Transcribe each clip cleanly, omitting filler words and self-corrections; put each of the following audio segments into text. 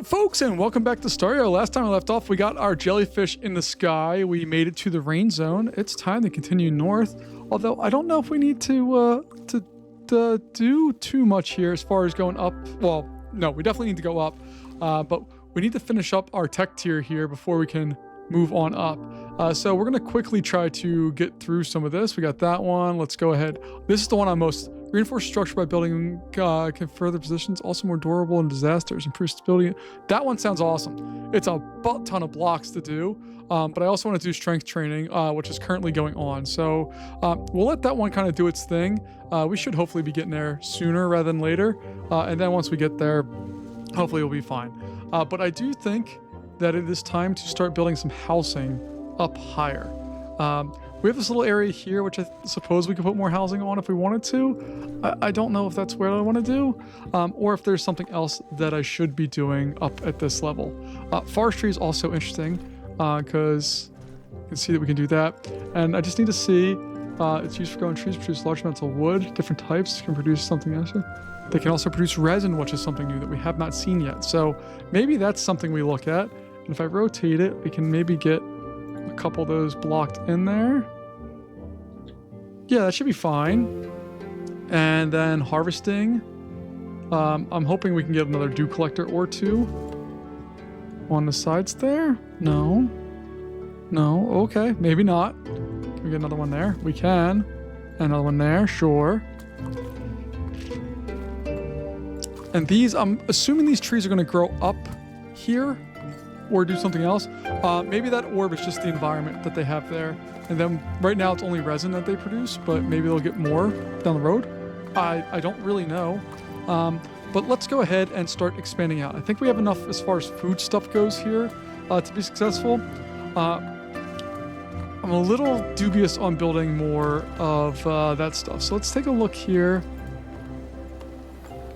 folks, and welcome back to STARIO. Last time I left off, we got our jellyfish in the sky. We made it to the rain zone. It's time to continue north. Although I don't know if we need to do too much here as far as going up. Well, no, we definitely need to go up, but we need to finish up our tech tier here before we can move on up. So we're gonna quickly try to get through some of this. We got that one. Let's go ahead. This is the one I'm most. Reinforced structure by building can further positions, also more durable in disasters, improve stability. That one sounds awesome. It's a butt ton of blocks to do, but I also want to do strength training, which is currently going on. So we'll let that one kind of do its thing. We should hopefully be getting there sooner rather than later. And then once we get there, hopefully we'll be fine. But I do think that it is time to start building some housing up higher. We have this little area here, which I suppose we could put more housing on if we wanted to. I don't know if that's what I want to do, or if there's something else that I should be doing up at this level. Forestry is also interesting, because you can see that we can do that. And I just need to see, it's used for growing trees, produce large amounts of wood, different types, can produce something else. They can also produce resin, which is something new that we have not seen yet. So maybe that's something we look at. And if I rotate it, we can maybe get a couple of those blocked in there. Yeah, that should be fine. And then harvesting. I'm hoping we can get another dew collector or two on the sides there. No. No, okay, maybe not. Can we get another one there? We can. Another one there, sure. And these, I'm assuming these trees are going to grow up here or do something else. Maybe that orb is just the environment that they have there. And then right now it's only resin that they produce, but maybe they'll get more down the road. I don't really know. But let's go ahead and start expanding out. I think we have enough as far as food stuff goes here to be successful. I'm a little dubious on building more of that stuff. So let's take a look here.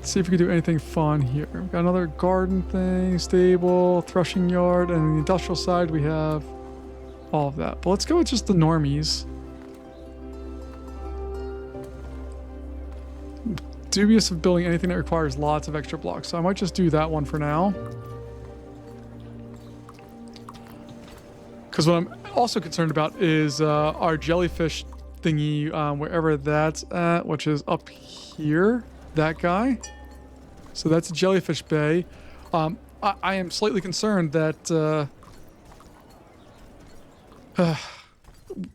See if we can do anything fun here. We've got another garden thing, stable, threshing yard, and on the industrial side we have all of that. But let's go with just the normies. Dubious of building anything that requires lots of extra blocks, so I might just do that one for now. Because what I'm also concerned about is our jellyfish thingy, wherever that's at, which is up here. That guy. So that's a jellyfish bay. I am slightly concerned that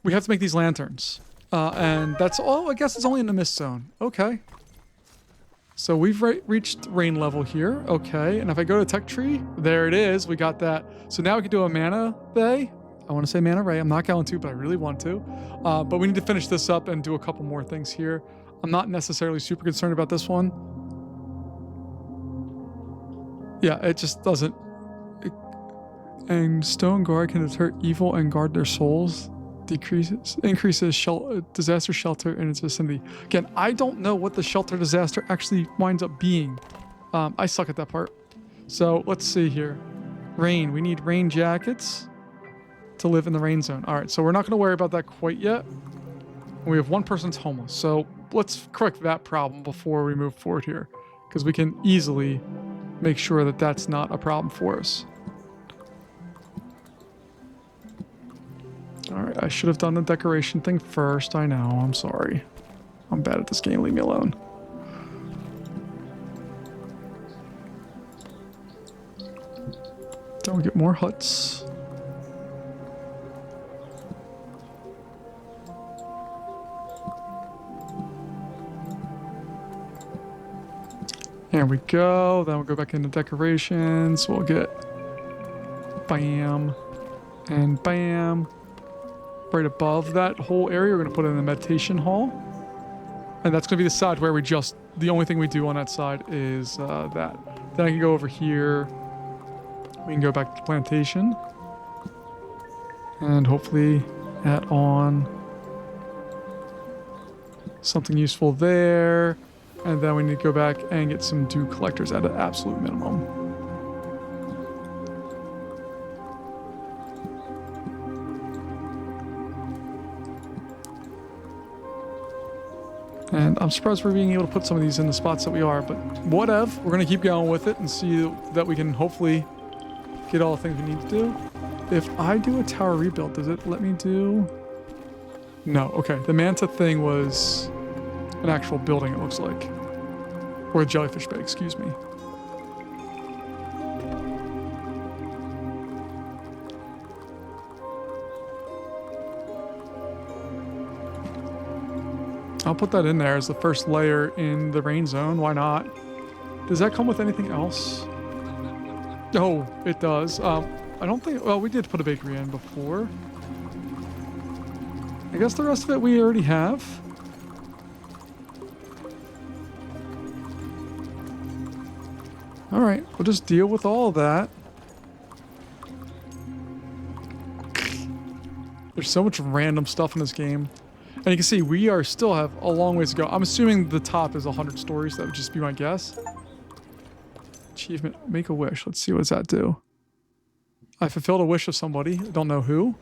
we have to make these lanterns. And that's all. I guess it's only in the mist zone. Okay. So we've reached rain level here. Okay. And if I go to tech tree, there it is. We got that. So now we can do a mana bay. I want to say mana ray. I'm not going to, but I really want to. But we need to finish this up and do a couple more things here. I'm not necessarily super concerned about this one. Yeah, it just doesn't. And stone guard can deter evil and guard their souls. Increases disaster shelter in its vicinity. Again, I don't know what the shelter disaster actually winds up being. I suck at that part. So let's see here. Rain. We need rain jackets to live in the rain zone. All right, so we're not going to worry about that quite yet. We have one person's homeless, so let's correct that problem before we move forward here, because we can easily make sure that that's not a problem for us. All right, I should have done the decoration thing first. I know, I'm sorry. I'm bad at this game, leave me alone. Don't get more huts. There we go. Then we'll go back into decorations. We'll get bam and bam. Right above that whole area, we're going to put in the meditation hall. And that's going to be the side where the only thing we do on that side is that. Then I can go over here. We can go back to the plantation. And hopefully add on something useful there. And then we need to go back and get some dew collectors at an absolute minimum. And I'm surprised we're being able to put some of these in the spots that we are, but whatever. We're going to keep going with it and see that we can hopefully get all the things we need to do. If I do a tower rebuild, does it let me do... No, okay. The manta thing was an actual building, it looks like. Or a jellyfish bay, excuse me. I'll put that in there as the first layer in the rain zone. Why not? Does that come with anything else? Oh, it does. I don't think... Well, we did put a bakery in before. I guess the rest of it we already have. All right, we'll just deal with all of that. There's so much random stuff in this game. And you can see we are still have a long ways to go. I'm assuming the top is 100 stories. That would just be my guess. Achievement, make a wish. Let's see, what does that do? I fulfilled a wish of somebody. I don't know who.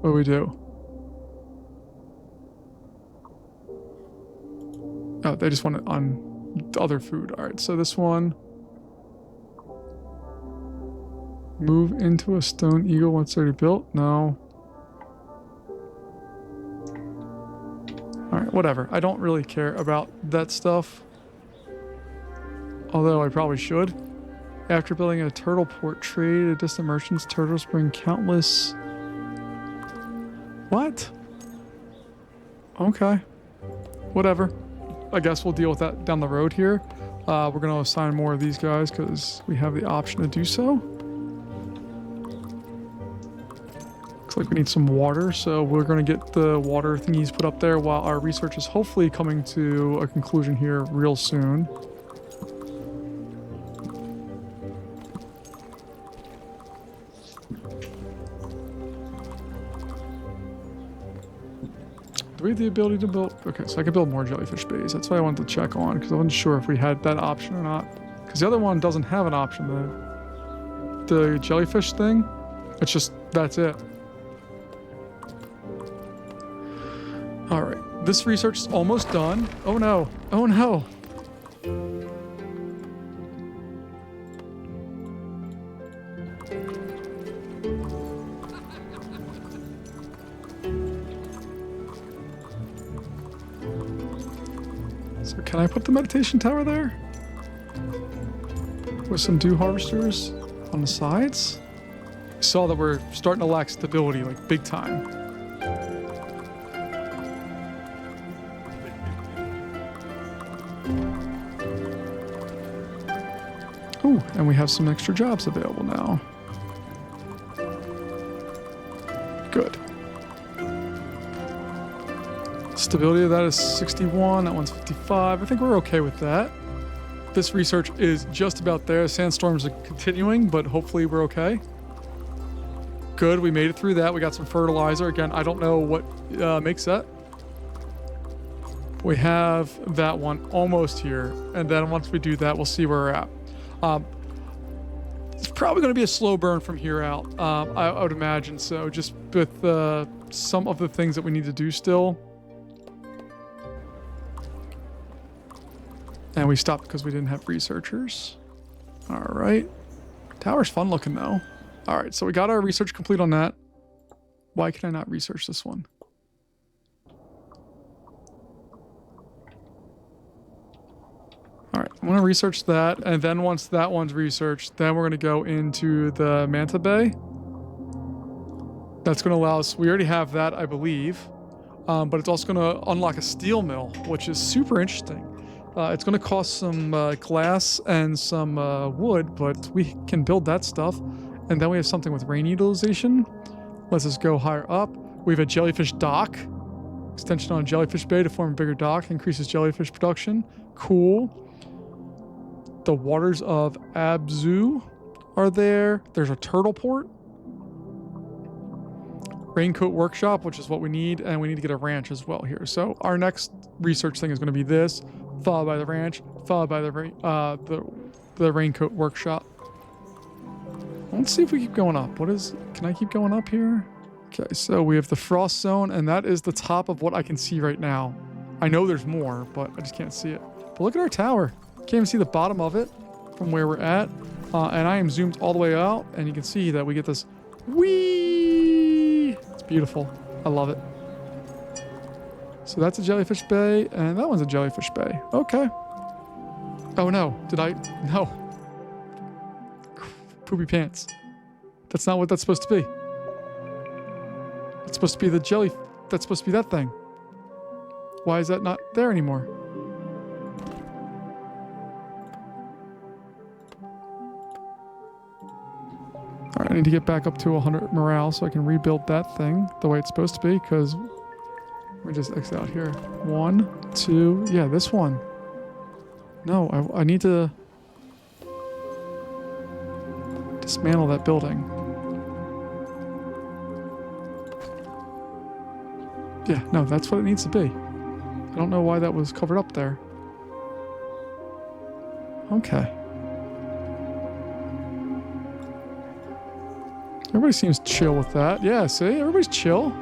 What do we do? Oh, they just want it on other food. All right, so this one. Move into a stone eagle once already built? No. Alright, whatever. I don't really care about that stuff. Although I probably should. After building a turtle port, trade at distant merchants, turtles bring countless... What? Okay. Whatever. I guess we'll deal with that down the road here. We're going to assign more of these guys because we have the option to do so. Looks like we need some water, so we're going to get the water thingies put up there while our research is hopefully coming to a conclusion here real soon. Do we have the ability to build? Okay, so I can build more jellyfish bays. That's what I wanted to check on, because I wasn't sure if we had that option or not. Because the other one doesn't have an option, the jellyfish thing. It's just, that's it. All right, this research is almost done. Oh no, oh no. So can I put the meditation tower there? With some dew harvesters on the sides? I saw that we're starting to lack stability, like big time. Oh, and we have some extra jobs available now. Good. Stability of that is 61, that one's 55. I think we're okay with that. This research is just about there. Sandstorms are continuing, but hopefully we're okay. Good, we made it through that. We got some fertilizer. Again, I don't know what makes that. We have that one almost here. And then once we do that, we'll see where we're at. It's probably going to be a slow burn from here out. I would imagine so, just with some of the things that we need to do still. And we stopped because we didn't have researchers. All right. Tower's fun looking though. All right, so we got our research complete on that. Why can I not research this one? All right, I'm going to research that. And then once that one's researched, then we're going to go into the Manta Bay. That's going to allow us, we already have that, I believe. But it's also going to unlock a steel mill, which is super interesting. It's going to cost some glass and some wood, but we can build that stuff. And then we have something with rain utilization. Let's just go higher up. We have a jellyfish dock. Extension on a jellyfish bay to form a bigger dock. Increases jellyfish production. Cool. The waters of Abzu are there. There's a turtle port. Raincoat workshop, which is what we need. And we need to get a ranch as well here. So our next research thing is going to be this. Followed by the ranch. Followed by the raincoat workshop. Let's see if we keep going up. What is... Can I keep going up here? Okay, so we have the frost zone, and that is the top of what I can see right now. I know there's more, but I just can't see it. But look at our tower. Can't even see the bottom of it from where we're at. And I am zoomed all the way out, and you can see that we get this whee. It's beautiful. I love it. So that's a jellyfish bay, and that one's a jellyfish bay. Okay. Oh no, did I? No. Poopy pants. That's not what that's supposed to be. It's supposed to be the jelly. That's supposed to be that thing. Why is that not there anymore? Alright, I need to get back up to 100 morale so I can rebuild that thing the way it's supposed to be, because let me just exit out here. 1, 2, yeah, this one. No, I need to dismantle that building. Yeah, no, that's what it needs to be. I don't know why that was covered up there. Okay. Everybody seems chill with that. Yeah, see? Everybody's chill.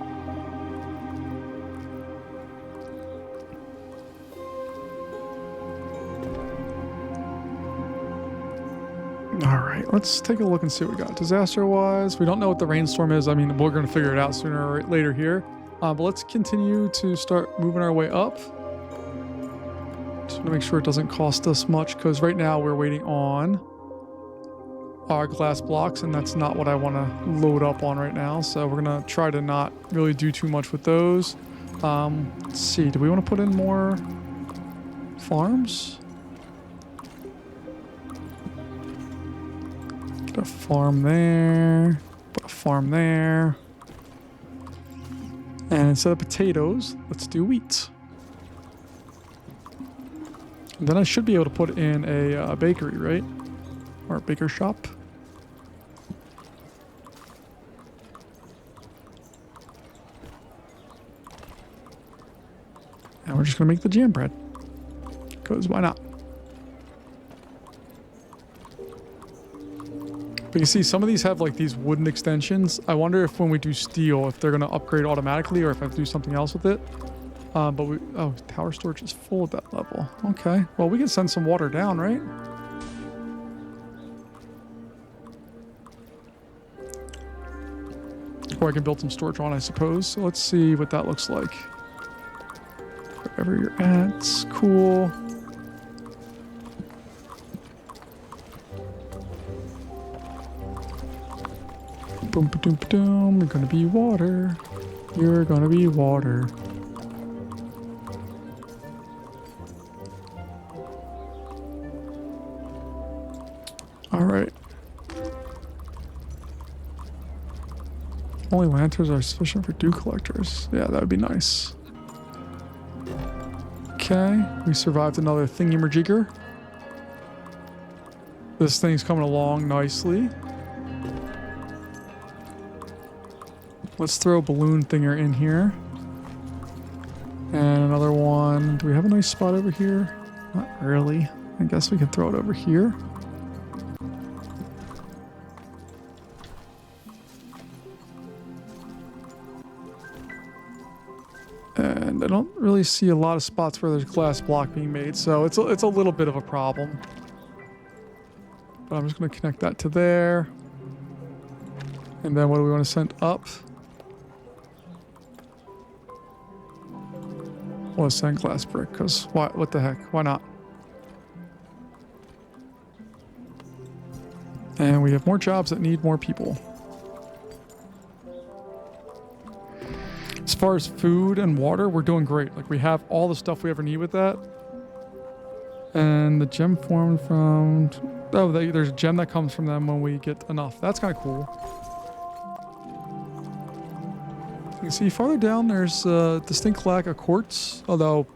Alright, let's take a look and see what we got. Disaster-wise, we don't know what the rainstorm is. I mean, we're going to figure it out sooner or later here. But let's continue to start moving our way up. Just want to make sure it doesn't cost us much, because right now we're waiting on our glass blocks, and that's not what I want to load up on right now. So we're going to try to not really do too much with those. Let's see, do we want to put in more farms? Put a farm there. Put a farm there. And instead of potatoes, let's do wheat. And then I should be able to put in a bakery, right? Or a baker shop. And we're just going to make the jam bread. Because why not? But you see, some of these have like these wooden extensions. I wonder if when we do steel, if they're going to upgrade automatically or if I have to do something else with it. Oh, tower storage is full at that level. Okay. Well, we can send some water down, right? Or I can build some storage on, I suppose. So let's see what that looks like. Wherever you're at. Cool. Boom, ba-doom, ba-doom. You're gonna be water. You're gonna be water. All right. Only lanterns are sufficient for dew collectors. Yeah, that would be nice. Okay, we survived another thingy-majigger. This thing's coming along nicely. Let's throw a balloon thinger in here. And another one. Do we have a nice spot over here? Not really. I guess we can throw it over here. And I don't really see a lot of spots where there's glass block being made, so it's a little bit of a problem. But I'm just going to connect that to there. And then what do we want to send up? Well, send glass brick, because what the heck? Why not? And we have more jobs that need more people. As far as food and water, we're doing great. Like, we have all the stuff we ever need with that. And the gem formed from... Oh, there's a gem that comes from them when we get enough. That's kind of cool. You can see farther down there's a distinct lack of quartz, although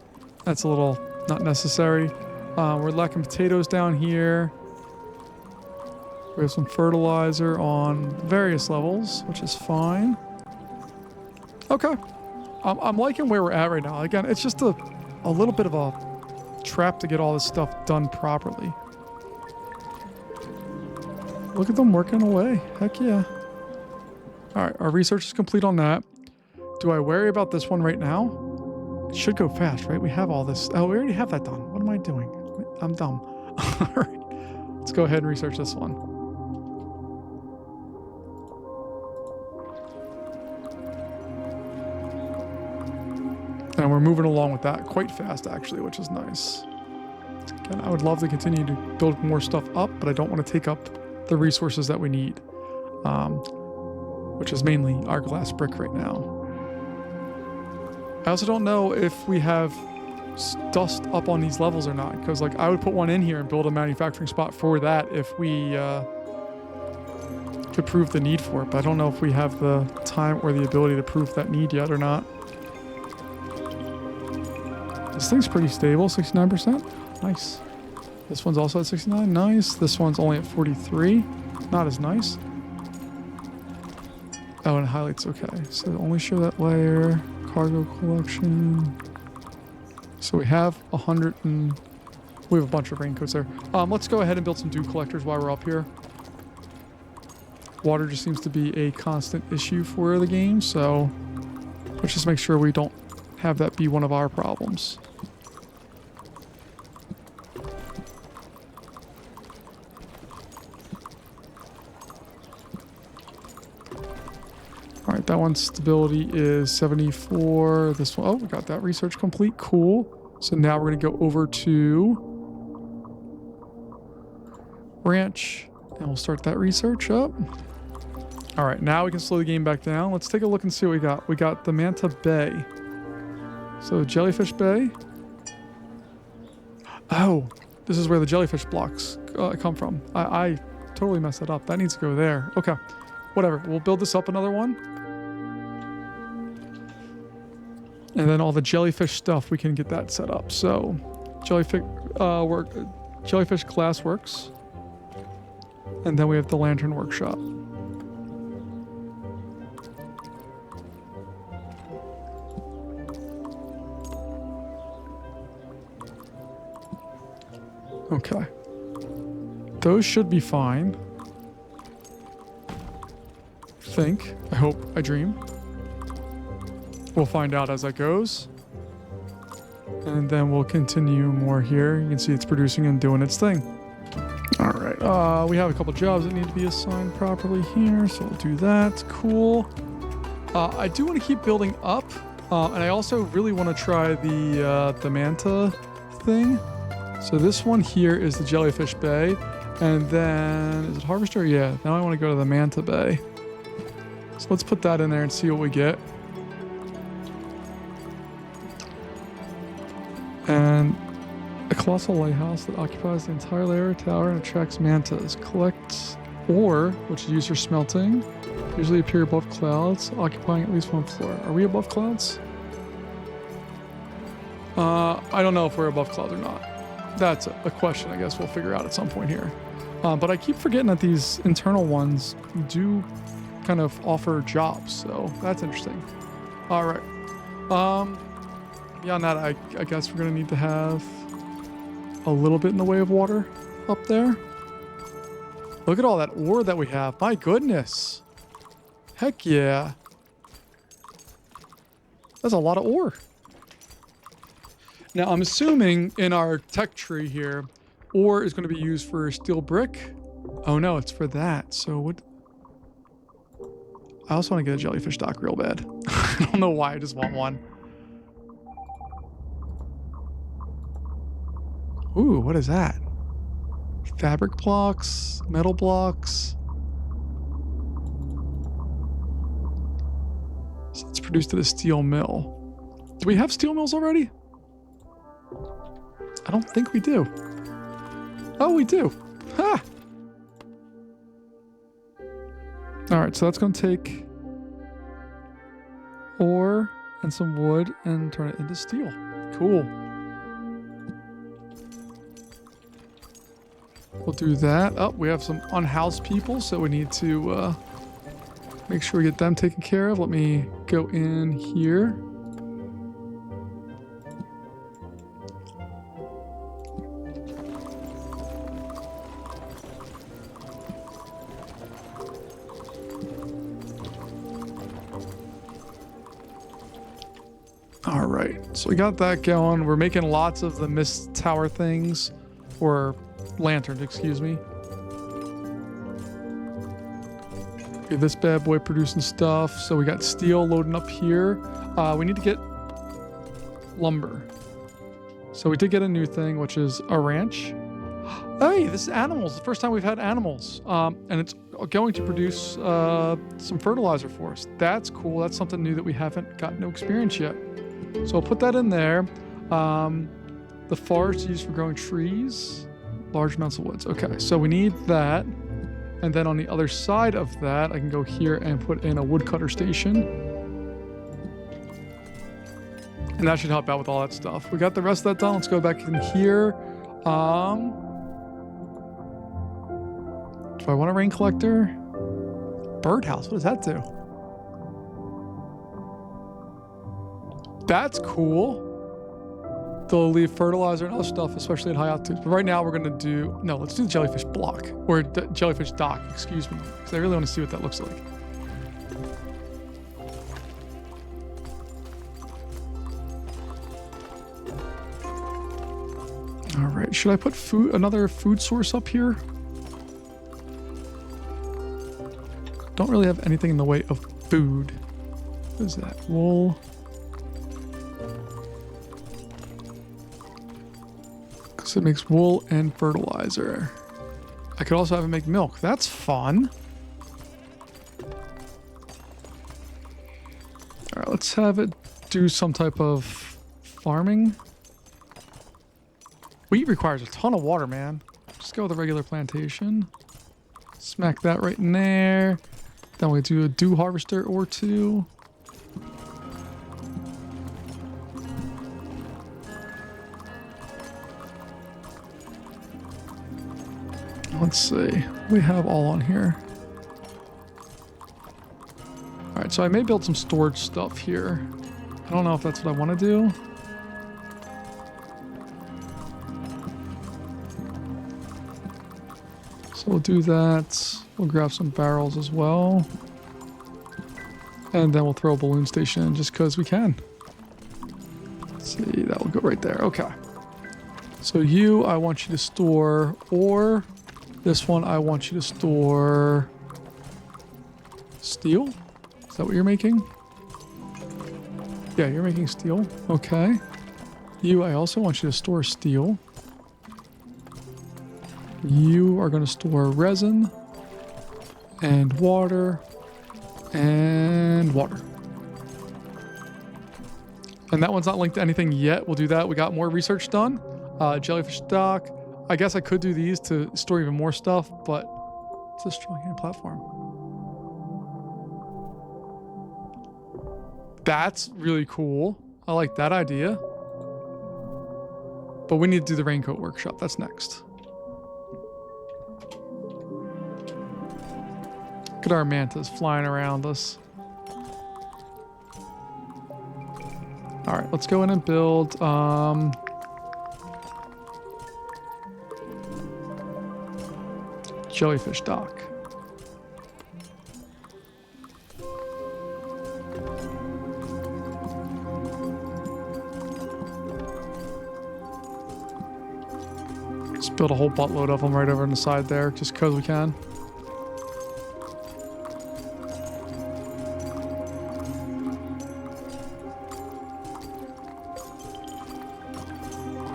that's a little not necessary. We're lacking potatoes down here. We have some fertilizer on various levels, which is fine. Okay. I'm liking where we're at right now. Again, it's just a little bit of a trap to get all this stuff done properly. Look at them working away. Heck yeah. All right, our research is complete on that. Do I worry about this one right now? It should go fast, right? We have all this. Oh, we already have that done. What am I doing? I'm dumb. All right, let's go ahead and research this one. And we're moving along with that quite fast, actually, which is nice. Again, I would love to continue to build more stuff up, but I don't want to take up the resources that we need, which is mainly our glass brick right now. I also don't know if we have dust up on these levels or not, because like I would put one in here and build a manufacturing spot for that if we could prove the need for it, but I don't know if we have the time or the ability to prove that need yet or not. This thing's pretty stable, 69%. Nice. This one's also at 69. Nice. This one's only at 43. Not as nice. Oh, and it highlights okay. So only show that layer. Cargo collection. So we have 100 and we have a bunch of raincoats there. Let's go ahead and build some dew collectors while we're up here. Water just seems to be a constant issue for the game, so let's just make sure we don't have that be one of our problems. All right, that one's stability is 74. This one, oh, we got that research complete. Cool. So now we're going to go over to ranch and we'll start that research up. All right, now we can slow the game back down. Let's take a look and see what we got. We got the Manta Bay. So Jellyfish Bay. Oh, this is where the jellyfish blocks come from. I totally messed it up. That needs to go there. Okay, whatever. We'll build this up another one. And then all the jellyfish stuff, we can get that set up. So jellyfish glass works. And then we have the lantern workshop. Okay. Those should be fine. I hope, I dream. We'll find out as that goes. And then we'll continue more here. You can see it's producing and doing its thing. All right. We have a couple jobs that need to be assigned properly here, so we'll do that. Cool. I do want to keep building up, and I also really want to try the manta thing. So this one here is the Jellyfish Bay, and then is it Harvester? Yeah. Now I want to go to the Manta Bay. So let's put that in there and see what we get. And a colossal lighthouse that occupies the entire layer tower and attracts mantas. Collect ore, which is used for smelting. Usually appear above clouds, occupying at least one floor. Are we above clouds? I don't know if we're above clouds or not. That's a question I guess we'll figure out at some point here. But I keep forgetting that these internal ones do kind of offer jobs, so that's interesting. All right. Beyond that, I guess we're going to need to have a little bit in the way of water up there. Look at all that ore that we have. My goodness. Heck yeah. That's a lot of ore. Now, I'm assuming in our tech tree here, ore is going to be used for steel brick. Oh no, it's for that. So what? I also want to get a jellyfish dock real bad. I don't know why, I just want one. Ooh, what is that? Fabric blocks, metal blocks. So it's produced at a steel mill. Do we have steel mills already? I don't think we do. Oh, we do. Ha! Alright, so that's going to take ore and some wood and turn it into steel. Cool. We'll do that. Oh, we have some unhoused people, so we need to make sure we get them taken care of. Let me go in here. All right, so we got that going. We're making lots of the mist tower things, or lanterns, excuse me. Okay, this bad boy producing stuff. So we got steel loading up here. We need to get lumber. So we did get a new thing, which is a ranch. Hey, this is animals. The first time we've had animals. And it's going to produce some fertilizer for us. That's cool. That's something new that we haven't got no experience yet. So I'll put that in there. The forest used for growing trees, large amounts of woods. Okay, so we need that. And then on the other side of that, I can go here and put in a woodcutter station. And that should help out with all that stuff. We got the rest of that done. Let's go back in here. Do I want a rain collector? Birdhouse, what does that do? That's cool. They'll leave fertilizer and other stuff, especially at high altitudes. But right now we're gonna do, no, let's do the jellyfish block, or jellyfish dock, excuse me. Because I really want to see what that looks like. All right, should I put another food source up here? Don't really have anything in the way of food. What is that? Wool. Because it makes wool and fertilizer. I could also have it make milk. That's fun. All right, let's have it do some type of farming. Wheat requires a ton of water, man. Just go with a regular plantation. Smack that right in there. Then we do a dew harvester or two. Let's see. We have all on here. All right, so I may build some storage stuff here. I don't know if that's what I want to do. So we'll do that. We'll grab some barrels as well. And then we'll throw a balloon station in just because we can. Let's see, that will go right there. Okay. So you, I want you to store ore. This one, I want you to store steel. Is that what you're making? Yeah, you're making steel. Okay. You, I also want you to store steel. You are going to store resin and water and water. And that one's not linked to anything yet. We'll do that. We got more research done. Jellyfish dock. I guess I could do these to store even more stuff, but it's a strong hand platform. That's really cool. I like that idea. But we need to do the raincoat workshop. That's next. Look at our mantas flying around us. All right, let's go in and build jellyfish dock. Just build a whole buttload of them right over on the side there, just because we can.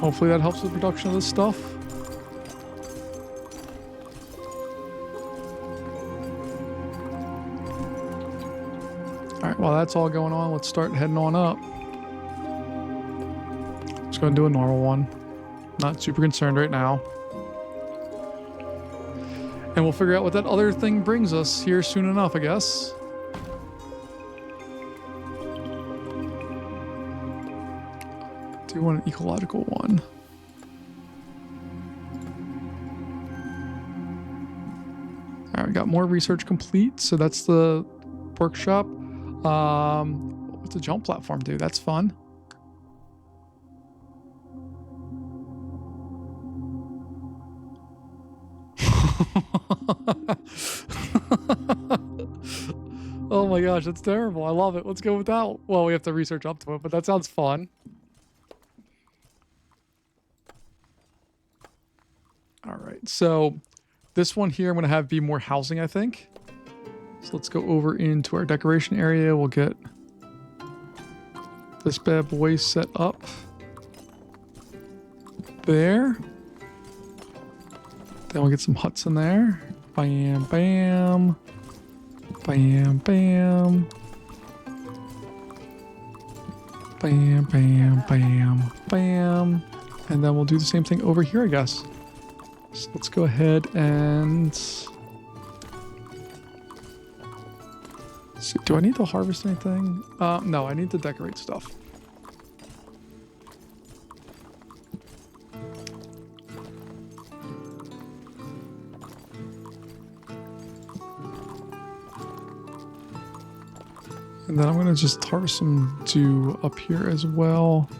Hopefully that helps with the production of this stuff. Alright, while that's all going on, let's start heading on up. Just going to do a normal one. Not super concerned right now. And we'll figure out what that other thing brings us here soon enough, I guess. Do want an ecological one. All right, we got more research complete. So that's the workshop. What's the jump platform do? That's fun. Oh Oh my gosh, that's terrible. I love it. Let's go with that. Well, we have to research up to it, but that sounds fun. All right, so this one here, I'm going to have be more housing, I think. So let's go over into our decoration area. We'll get this bad boy set up there. Then we'll get some huts in there. Bam, bam. Bam, bam. Bam, bam, bam, bam. And then we'll do the same thing over here, I guess. So let's go ahead and... So do I need to harvest anything? No, I need to decorate stuff. And then I'm going to just harvest some dew up here as well.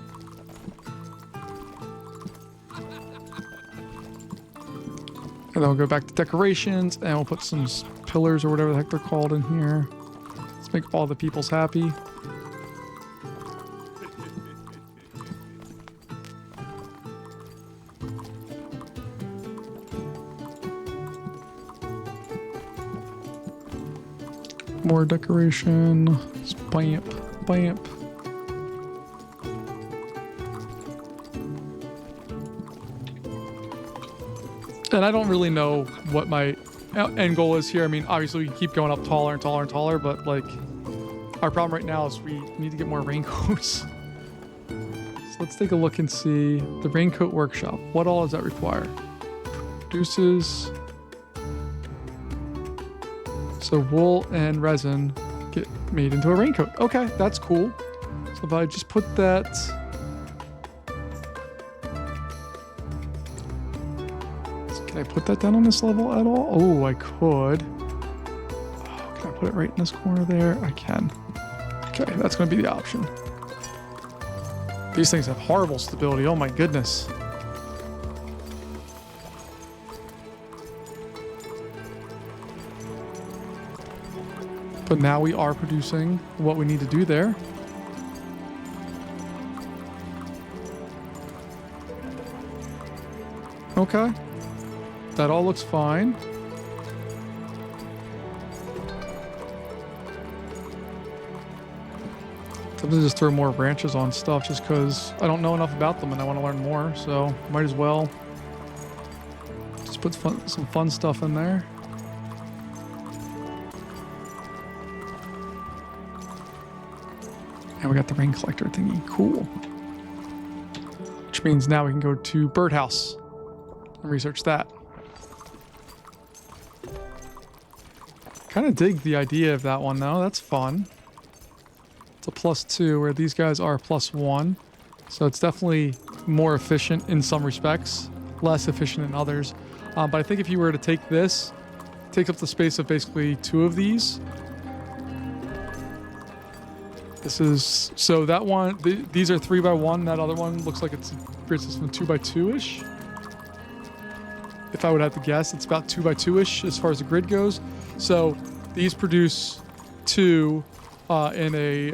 And then we'll go back to decorations and we'll put some pillars or whatever the heck they're called in here. Let's make all the peoples happy. More decoration. Bamp, bamp. And I don't really know what my end goal is here. I mean, obviously we can keep going up taller and taller and taller, but like our problem right now is we need to get more raincoats. So let's take a look and see the raincoat workshop. What all does that require? Produces... So wool and resin get made into a raincoat. Okay, that's cool. So if I just put that... Can I put that down on this level at all? Oh, I could. Oh, can I put it right in this corner there? I can. Okay, that's going to be the option. These things have horrible stability. Oh my goodness. But now we are producing what we need to do there. Okay. That all looks fine. I'm gonna just throw more branches on stuff just because I don't know enough about them and I want to learn more. So might as well just put some fun stuff in there. And we got the rain collector thingy. Cool. Which means now we can go to Birdhouse and research that. Kind of dig the idea of that one though. That's fun. It's a +2 where these guys are +1. So it's definitely more efficient in some respects, less efficient in others. But I think if you were to take this, it takes up the space of basically 2 of these. This is, so that one, these are 3x1. That other one looks like it's grid system 2x2-ish. If I would have to guess, it's about 2x2-ish as far as the grid goes. So these produce 2 in a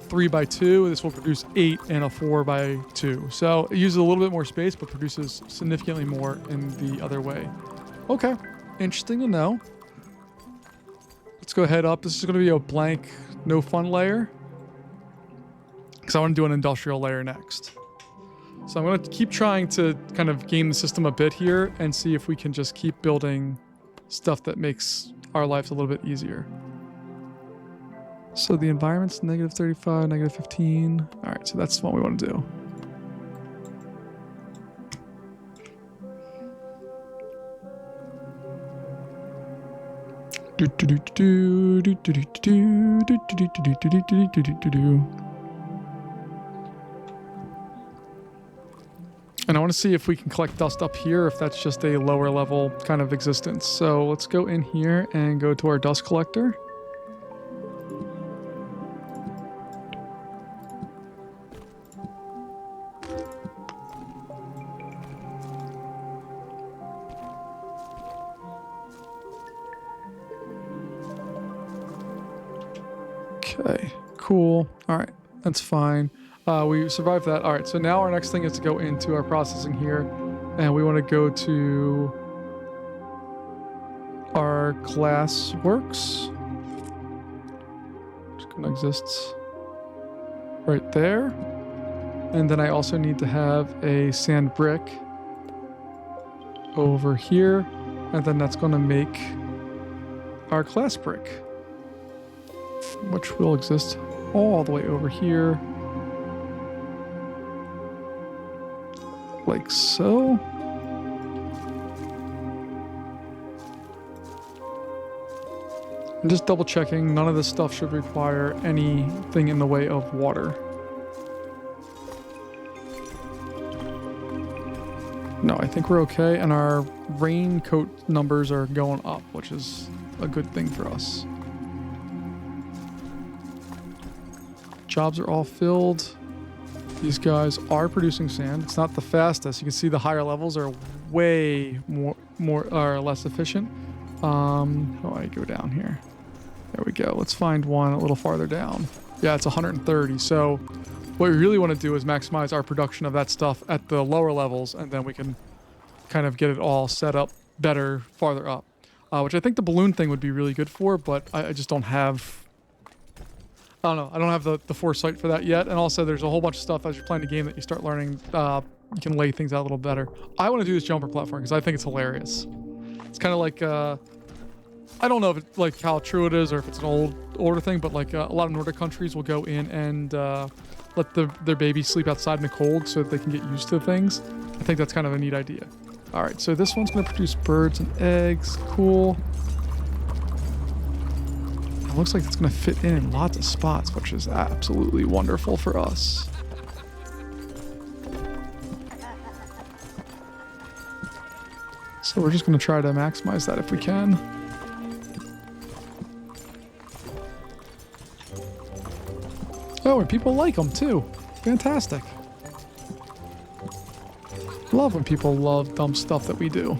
3x2. This will produce 8 in a 4x2. So it uses a little bit more space, but produces significantly more in the other way. Okay, interesting to know. Let's go ahead up. This is going to be a blank, no fun layer. Because I want to do an industrial layer next. So I'm going to keep trying to kind of game the system a bit here and see if we can just keep building stuff that makes our lives a little bit easier. So the environment's -35, -15. All right, so that's what we want to do. And I want to see if we can collect dust up here, if that's just a lower level kind of existence. So let's go in here and go to our dust collector. Okay, cool. All right, that's fine. We survived that. All right, so now our next thing is to go into our processing here, and we want to go to our glass works. It's going to exist right there. And then I also need to have a sand brick over here, and then that's going to make our glass brick, which will exist all the way over here, like so. I'm just double checking, none of this stuff should require anything in the way of water. No, I think we're okay, and our raincoat numbers are going up, which is a good thing for us. Jobs are all filled. These guys are producing sand. It's not the fastest. You can see the higher levels are way more or less efficient. How do I go down here? There we go. Let's find one a little farther down. Yeah, it's 130. So what we really want to do is maximize our production of that stuff at the lower levels, and then we can kind of get it all set up better farther up, which I think the balloon thing would be really good for, but I just don't have... I don't know. I don't have the foresight for that yet. And also, there's a whole bunch of stuff as you're playing the game that you start learning. You can lay things out a little better. I want to do this jumper platform because I think it's hilarious. It's kind of like... I don't know if it's like how true it is or if it's an older thing, but like a lot of Nordic countries will go in and let their babies sleep outside in the cold so that they can get used to things. I think that's kind of a neat idea. All right, so this one's going to produce birds and eggs. Cool. It looks like it's going to fit in lots of spots, which is absolutely wonderful for us. So we're just going to try to maximize that if we can. Oh, and people like them too. Fantastic. Love when people love dumb stuff that we do.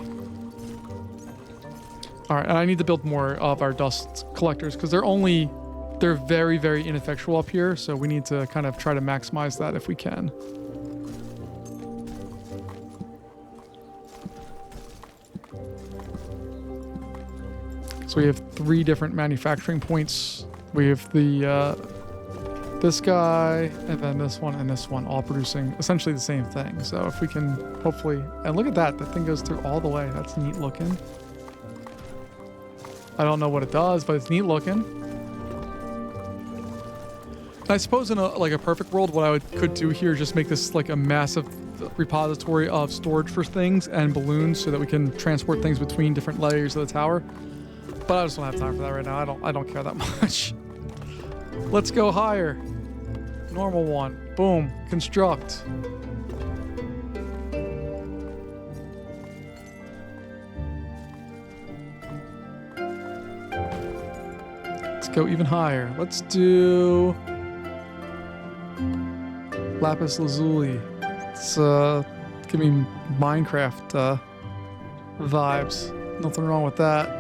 All right, and I need to build more of our dust collectors because they're very, very ineffectual up here. So we need to kind of try to maximize that if we can. So we have 3 different manufacturing points. We have the this guy, and then this one, and this one, all producing essentially the same thing. So if we can hopefully... And look at that. That thing goes through all the way. That's neat looking. I don't know what it does, but it's neat looking. And I suppose in a perfect world, what I could do here is just make this like a massive repository of storage for things and balloons so that we can transport things between different layers of the tower. But I just don't have time for that right now. I don't care that much. Let's go higher. Normal one. Boom. Construct. Let's go even higher. Let's do lapis lazuli. It's give me Minecraft vibes. Nothing wrong with that.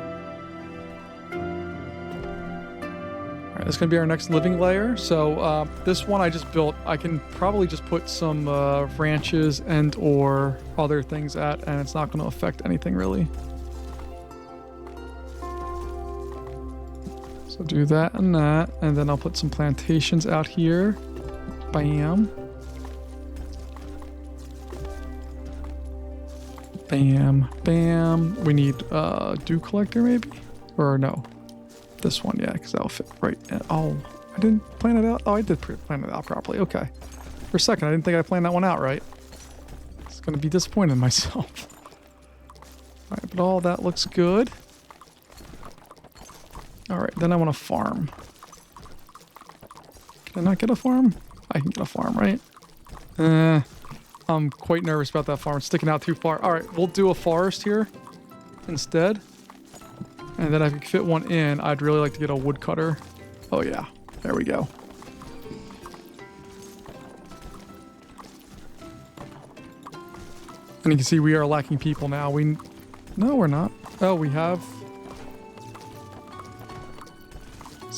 This is going to be our next living layer. So this one I just built. I can probably just put some ranches and or other things at, and it's not going to affect anything really. So do that and that, and then I'll put some plantations out here. Bam. Bam. Bam. We need dew collector maybe? Or no. This one, yeah, because that'll fit right in. Oh, I didn't plan it out. Oh, I did plan it out properly. Okay. For a second, I didn't think I planned that one out right. It's going to be disappointed in myself. All right, but all that looks good. All right, then I want to farm. Can I not get a farm? I can get a farm, right? I'm quite nervous about that farm. It's sticking out too far. All right, we'll do a forest here instead. And then if I could fit one in, I'd really like to get a woodcutter. Oh yeah, there we go. And you can see we are lacking people now. No, we're not. Oh, we have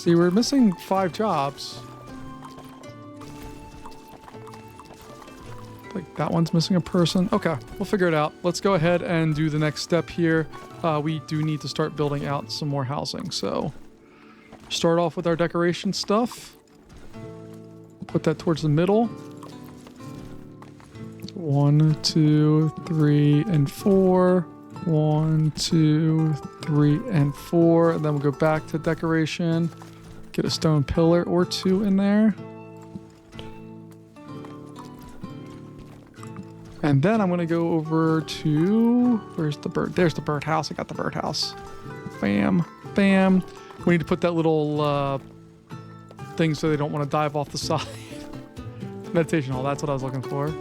See, we're missing 5 jobs. Like that one's missing a person. Okay, we'll figure it out. Let's go ahead and do the next step here. We do need to start building out some more housing. So start off with our decoration stuff. Put that towards the middle. 1, 2, 3, and 4. 1, 2, 3, and 4. And then we'll go back to decoration. Get a stone pillar or 2 in there. And then I'm going to go over to... Where's the bird? There's the birdhouse. I got the birdhouse. Bam. Bam. We need to put that little thing so they don't want to dive off the side. Meditation hall. That's what I was looking for.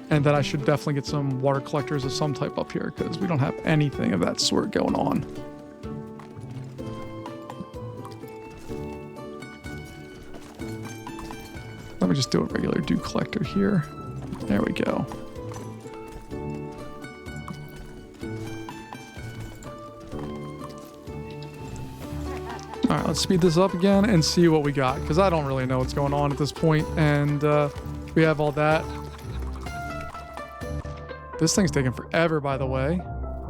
And then I should definitely get some water collectors of some type up here because we don't have anything of that sort going on. Let me just do a regular dew collector here. There we go. All right, let's speed this up again and see what we got because I don't really know what's going on at this point, and we have all that. This thing's taking forever, by the way.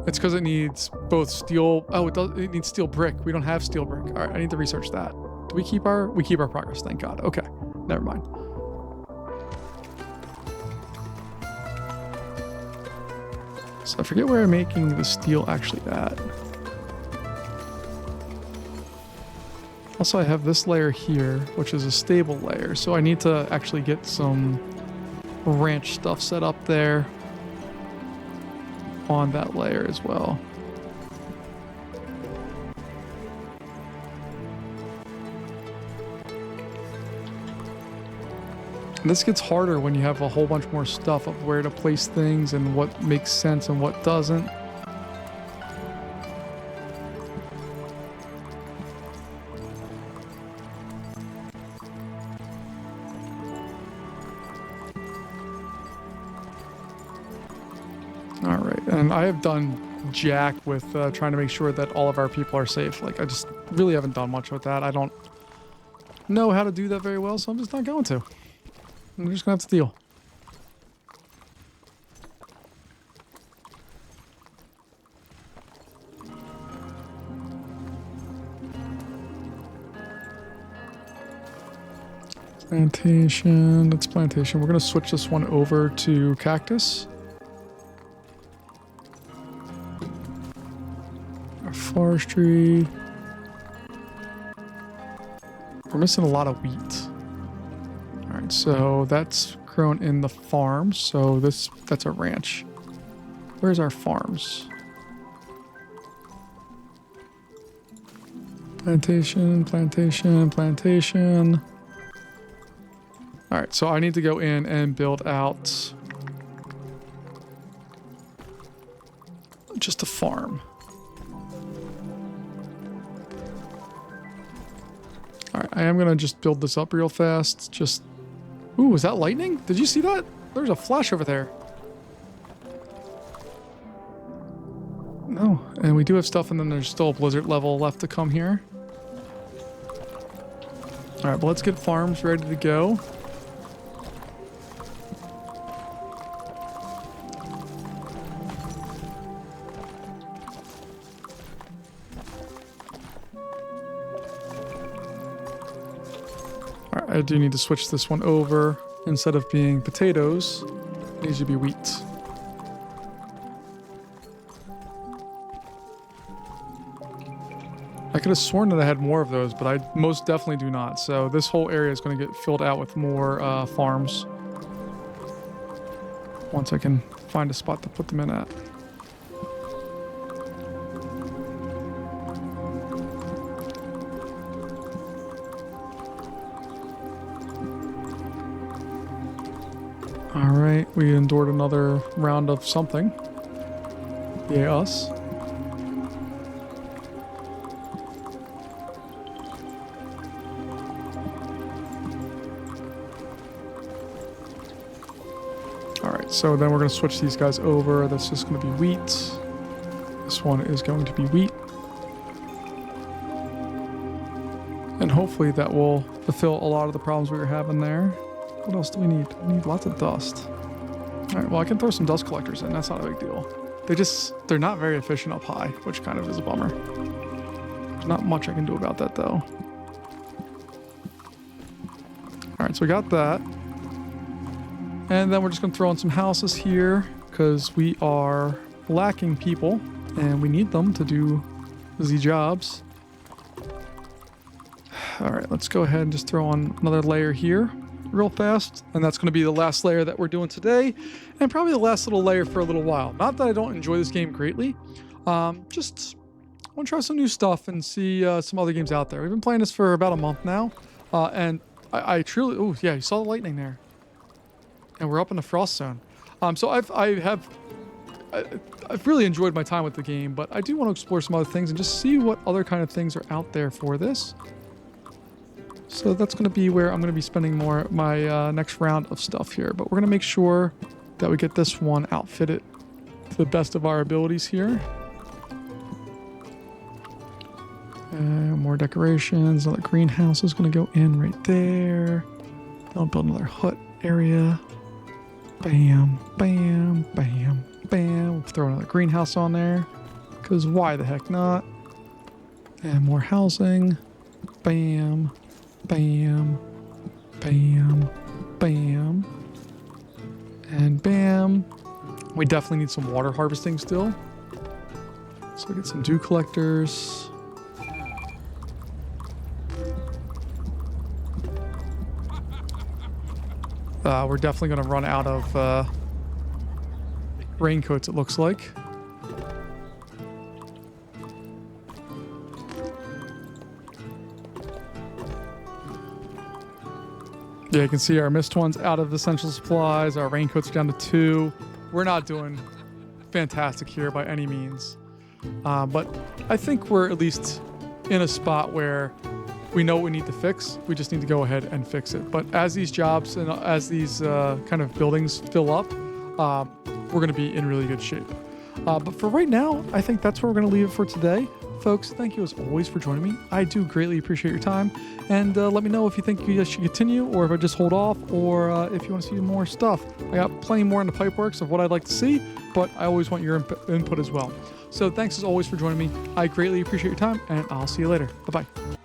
It's because it needs both steel. Oh, it needs steel brick. We don't have steel brick. All right, I need to research that. Do we keep our? We keep our progress. Thank God. Okay, never mind. So I forget where I'm making the steel actually at. Also, I have this layer here, which is a stable layer. So I need to actually get some ranch stuff set up there on that layer as well. And this gets harder when you have a whole bunch more stuff of where to place things and what makes sense and what doesn't. All right, and I have done jack with trying to make sure that all of our people are safe. Like, I just really haven't done much with that. I don't know how to do that very well, so I'm just not going to. I'm just gonna have to deal. Plantation, that's plantation. We're gonna switch this one over to cactus. Our forestry. We're missing a lot of wheat. Alright, so that's grown in the farm, so that's a ranch. Where's our farms? Plantation, plantation, plantation. Alright, so I need to go in and build out just a farm. Alright, I am going to just build this up real fast. Just... Ooh, is that lightning? Did you see that? There's a flash over there. No, and we do have stuff, and then there's still a blizzard level left to come here. Alright, but let's get farms ready to go. I do need to switch this one over. Instead of being potatoes, it needs to be wheat. I could have sworn that I had more of those, but I most definitely do not. So this whole area is going to get filled out with more farms. Once I can find a spot to put them in at. Alright, we endured another round of something. Yay us. Alright, so then we're going to switch these guys over. That's just going to be wheat. This one is going to be wheat. And hopefully that will fulfill a lot of the problems we were having there. What else do we need? We need lots of dust. All right, well, I can throw some dust collectors in. That's not a big deal. They're not very efficient up high, which kind of is a bummer. There's not much I can do about that, though. All right, so we got that. And then we're just going to throw in some houses here because we are lacking people and we need them to do the jobs. All right, let's go ahead and just throw on another layer here real fast. And that's going to be the last layer that we're doing today and probably the last little layer for a little while. Not that I don't enjoy this game greatly. Just want to try some new stuff and see some other games out there. We've been playing this for about a month now. And I truly... Oh, yeah, you saw the lightning there. And we're up in the frost zone. So I've really enjoyed my time with the game, but I do want to explore some other things and just see what other kind of things are out there for this. So that's going to be where I'm going to be spending more my next round of stuff here. But we're going to make sure that we get this one outfitted to the best of our abilities here. And more decorations. Another greenhouse is going to go in right there. I'll build another hut area. Bam, bam, bam, bam. We'll throw another greenhouse on there. Because why the heck not? And more housing. Bam, bam, bam, bam. And bam. We definitely need some water harvesting still. So we get some dew collectors. We're definitely going to run out of raincoats, it looks like. Yeah, you can see our mist one's out of essential supplies. Our raincoats are down to 2. We're not doing fantastic here by any means. But I think we're at least in a spot where we know what we need to fix. We just need to go ahead and fix it. But as these jobs and as these kind of buildings fill up, we're going to be in really good shape. But for right now, I think that's where we're going to leave it for today. Folks, thank you as always for joining me. I do greatly appreciate your time. And let me know if you think you guys should continue or if I just hold off or if you want to see more stuff. I got plenty more in the pipeworks of what I'd like to see, but I always want your input as well. So thanks as always for joining me. I greatly appreciate your time and I'll see you later. Bye-bye.